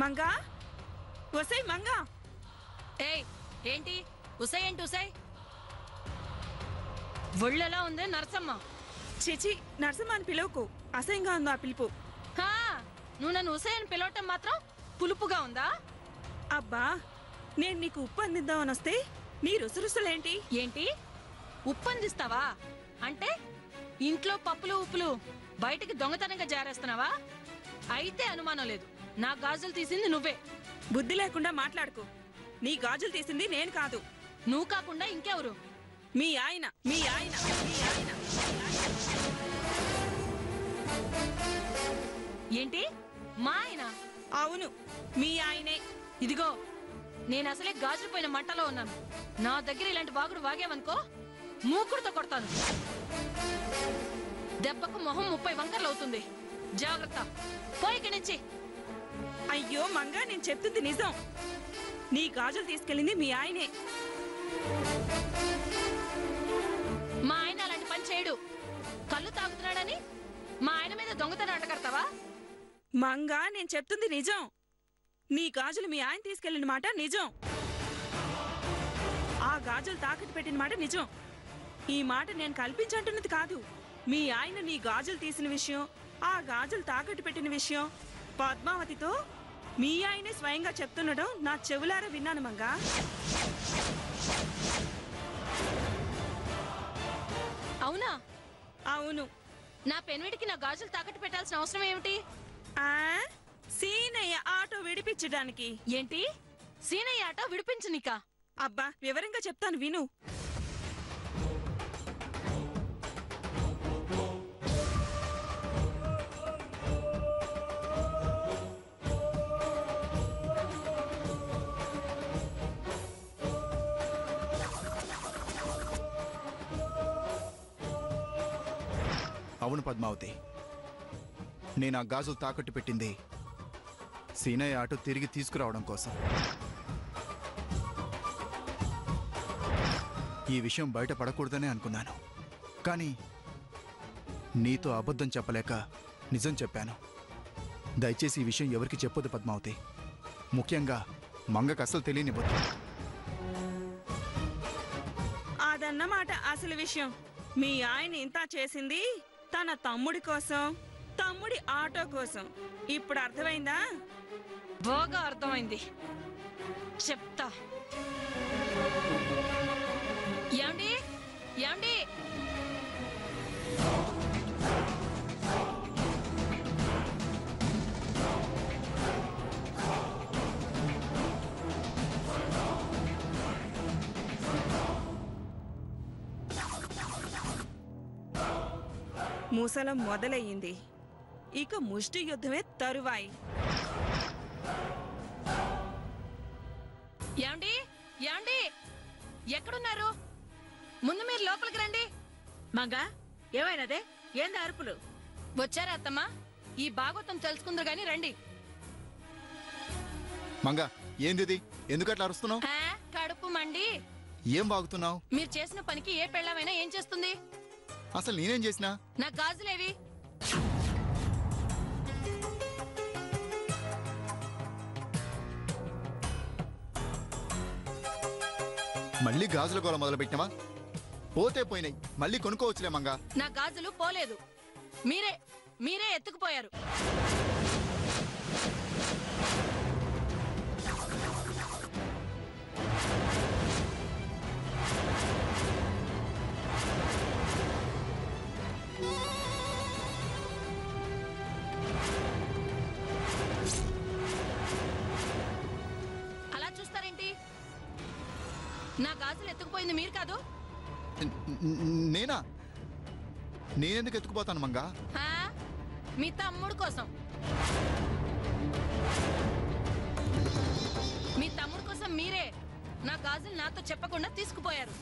మంగా ఒసై మంగా ఏయ్ ఏంటి ఉసై ఏంటి ఉసై ఒళ్ళెలా ఉంది నరసమ్మ చిచి నరసమ్మ అని పిలువకు అసహ్యంగా ఉందా పిలుపు హా నువ్వు నన్ను ఉసై అని పిలవటం మాత్రం పులుపుగా ఉందా అబ్బా నేను నీకు ఉప్పు అందిద్దామని వస్తే నీ రుసరుసలేంటి ఏంటి ఉప్పు అందిస్తావా అంటే ఇంట్లో పప్పులు ఉప్పులు బయటికి దొంగతనంగా జారేస్తున్నావా అయితే అనుమానం లేదు నా గాజులు తీసింది నువ్వే బుద్ధి లేకుండా మాట్లాడుకో నీ గాజులు తీసింది నేను కాదు నువ్వు కాకుండా ఇంకెవరు మీ ఆయన మీ ఆయన మీ ఆయన ఏంటి మా ఆయన అవును మీ ఆయనే ఇదిగో నేను అసలే గాజులు పోయిన మంటలో ఉన్నాను నా దగ్గర ఇలాంటి వాగుడు వాగేవనుకో మూకుడుతో కొడతాను దెబ్బకు మొహం 30 వంకర్లు అవుతుంది జాగ్రత్త పోయికి నుంచి అయ్యో మంగా నేను చెప్తుంది నిజం నీ గాజులు తీసుకెళ్ళింది మీ ఆయనే మా ఆయన అలాంటి పని చేయడు కళ్ళు తాగుతున్నాడని మా ఆయన మీద దొంగతనం అడ్డగడతావా మంగా నేను చెప్తుంది నిజం నీ గాజులు మీ ఆయన తీసుకెళ్లిన మాట నిజం ఆ గాజులు తాకట్టు పెట్టిన మాట నిజం ఈ మాట నేను కల్పించంటున్నది కాదు మీ ఆయన నీ గాజులు తీసిన విషయం ఆ గాజులు తాకట్టు పెట్టిన విషయం పద్మావతితో మీ ఆయనే స్వయంగా చెప్తుండడం నా చెవులారా విన్నాను మంగా అవునా అవును నా పెన్విడికి నా గాజులు తాకట్టు పెట్టాల్సిన అవసరం ఏమిటి ఆ సీనయ్య ఆటో విడిపించడానికి ఏంటి సీనయ్య ఆట విడిపించనికా అబ్బా వివరంగా చెప్తాను విను అవును పద్మావతి నేను ఆ గాజులు తాకట్టు పెట్టింది సీనయ్య ఆటో తిరిగి తీసుకురావడం కోసం ఈ విషయం బయట పడకూడదనే అనుకున్నాను కానీ నీతో అబద్ధం చెప్పలేక నిజం చెప్పాను దయచేసి ఈ విషయం ఎవరికి చెప్పొద్దు పద్మావతి ముఖ్యంగా మంగకు అసలు తెలియనివ్వద్దు అదన్నమాట అసలు విషయం మీ ఆయన ఇంత చేసింది తన తమ్ముడి కోసం తమ్ముడి ఆటో కోసం ఇప్పుడు అర్థమైందా బాగా అర్థమైంది చెప్తా ఏమండి ఏమండి ముసలం మొదలయ్యింది ఇక ముష్టి యుద్ధమే తరువాయి ఏమండి ఏమండి ఎక్కడున్నారు ముందు మీరు లోపలికి రండి మంగా ఏమైనదే ఏంది అరుపులు వచ్చారా అత్తమ్మా ఈ భాగవతం తెలుసుకుందరు గాని రండి మంగ ఏంది ఎందుకట్లా అరుస్తున్నావు కడుపు మండి ఏం బాగుతున్నావు మీరు చేసిన పనికి ఏ పెళ్ళమైనా ఏం చేస్తుంది అసలు నేనేం చేసినా నా గాజులేవి మళ్ళీ గాజుల గోల మొదలు పెట్టినవా పోతే పోయినాయి మళ్ళీ కొనుక్కోవచ్చులే మంగా నా గాజులు పోలేదు మీరే మీరే ఎత్తుకుపోయారు అలా చూస్తారేంటి నా గాజులు ఎత్తుకుపోయింది మీరు కాదు నేనా నేనెందుకు ఎత్తుకుపోతాను మంగా మీ తమ్ముడు కోసం మీ తమ్ముడు కోసం మీరే నా గాజులు నాతో చెప్పకుండా తీసుకుపోయారు